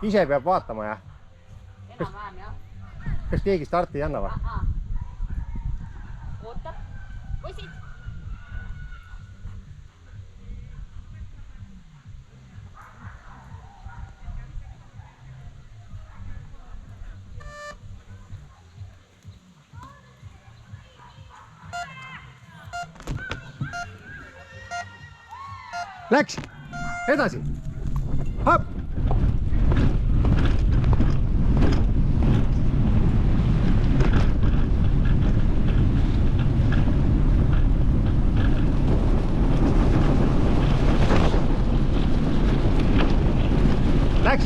ise peab vaatama ja enam-vähem jah. kas keegi starti ei anna või? Ootab. Poisid. Läks! Edasi! Hop!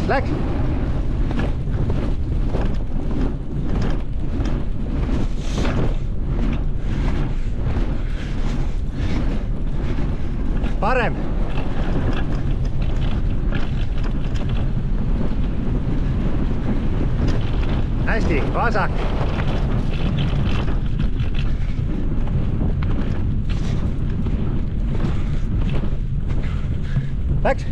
Läks! Parem! Hästi, vasak! Läks!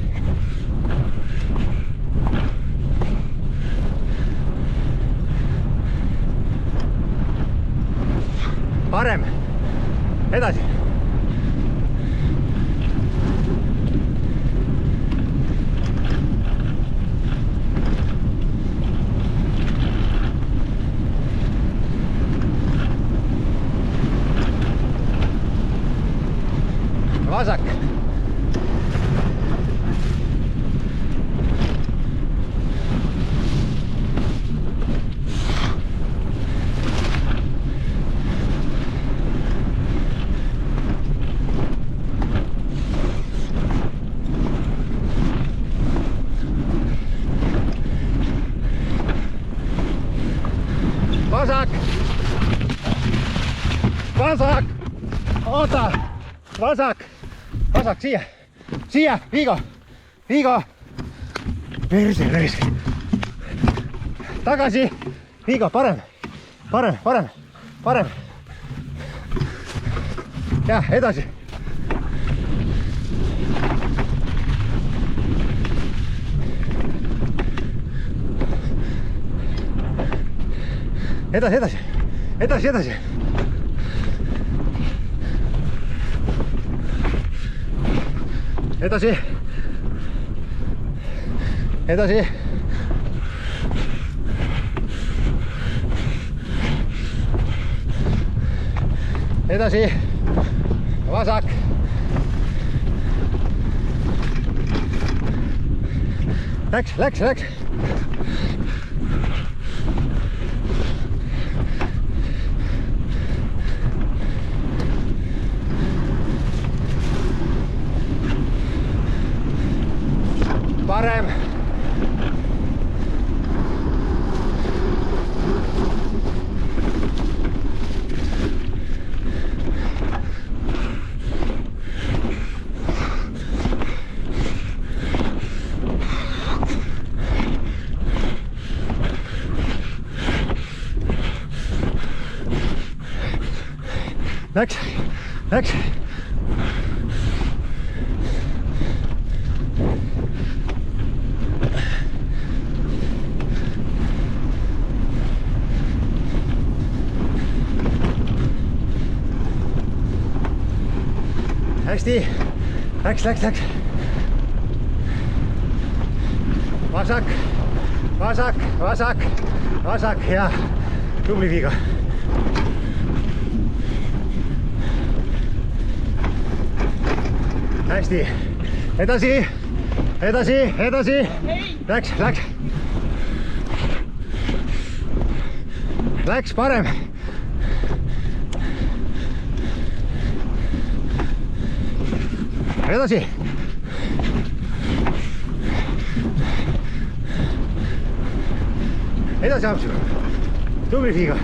Parem! Edasi! Vasak! Vasak! Vasak! Oota! Vasak! Vasak siia! Siia! Viigo! Viigo! Perse raisk! Tagasi! Viigo, parem! Parem, parem! Parem! Ja, edasi! Edasi, edasi! Edasi, edasi! Edasi! Edasi! Edasi! Vasak! Läks! Parem! Läks! Hästi! Läks! Vasak, hea! Tubli Viigo! Hästi! Edasi! Läks! Läks parem! Edasi! Edasi Haapsu! Tubli Viigo!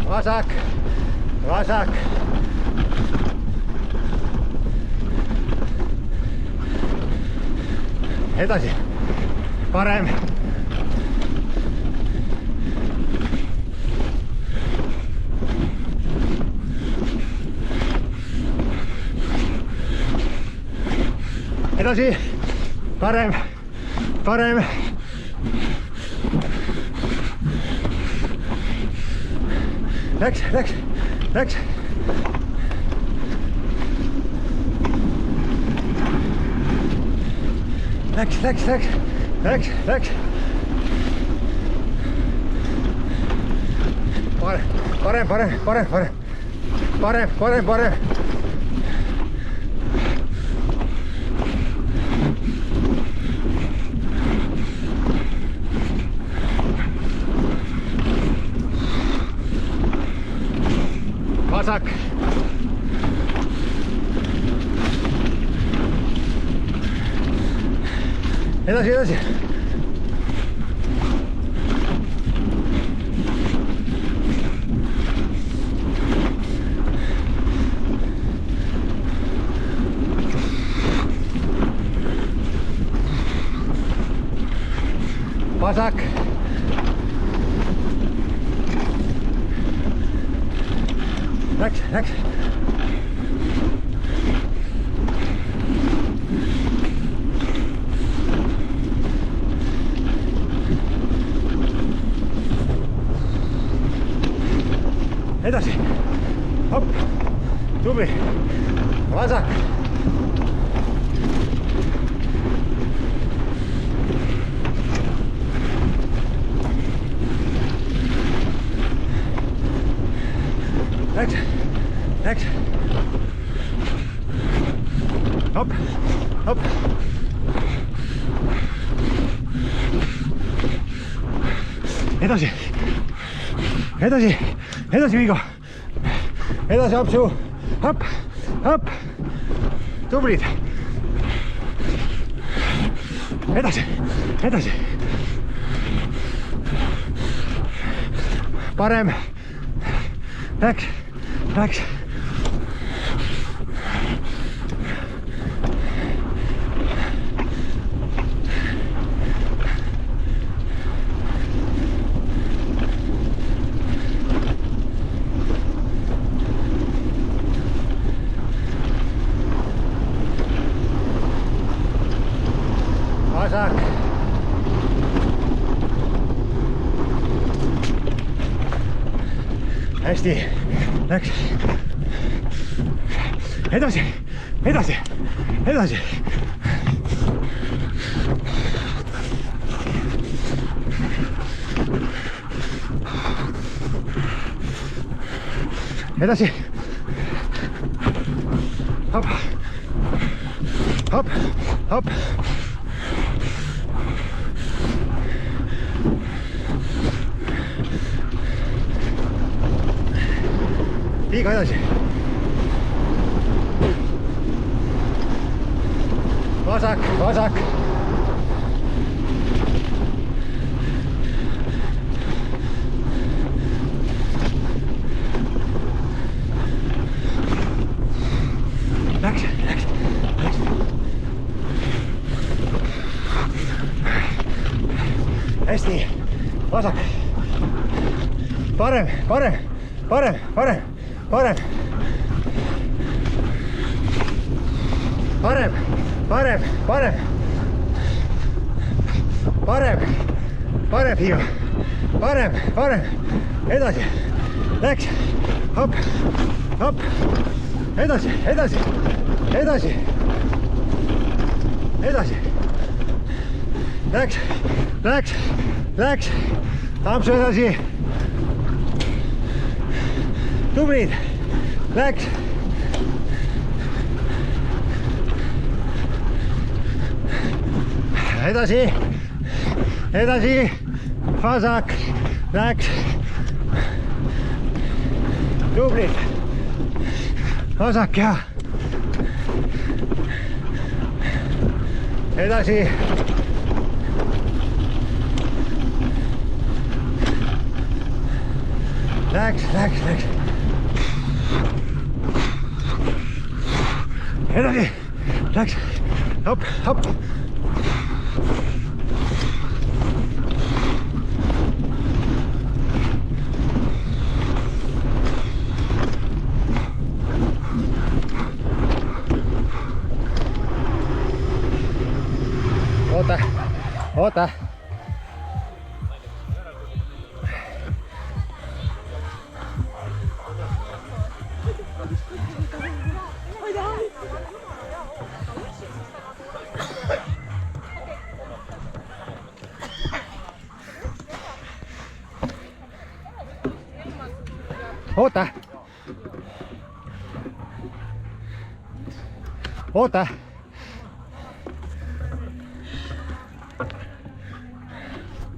Vasak! edasi, parem. Edasi, parem, parem. Läks. Läks. Parem. Vasak. Edasi. Vasak. Läks. Edasi. Hopp. Tubli. Vasak. Läks. Hopp. Edasi, Vigo. Edasi, Apsu. Hopp. Tublid. Edasi. Parem. Läks. Vasak. Hästi. Läks. Edasi. Hopp. Liiga edasi. Vasak. Läks. Hästi. Vasak. Parem. Parem, Hiiu. Parem. Edasi. Läks. Hopp. Edasi. Läks. Tampsu edasi. Tublid. Läks. Edasi. Vasak. Läks. Tublid. Vasak ja. Edasi. Läks. Edasi. Läks. Hopp. Oota, oota. Oota. Oota.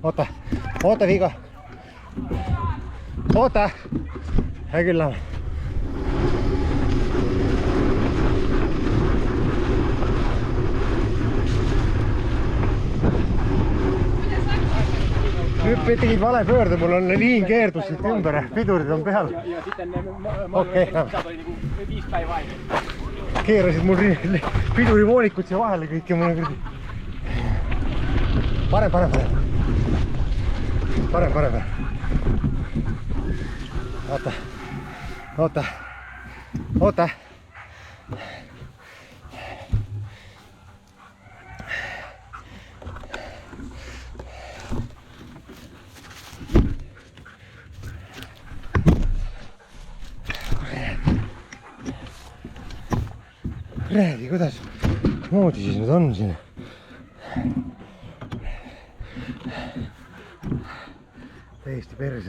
Oota, oota Vigo. Oota. Hea küll lähen. Nüüd tegid vale pöörde, mul on liin keerdus siit ümber, pidurid on peal. Ja sitten Okei, sitä oli niinku 5 päivää aikaa. Keerasid mul pidurivoolikud siia vahele kõik ja mul on parem, parem, parem. Parem, parem, parem. Oota, oota, oota. Räägi, kuidas moodi siis nüüd on siin? Täiesti perses.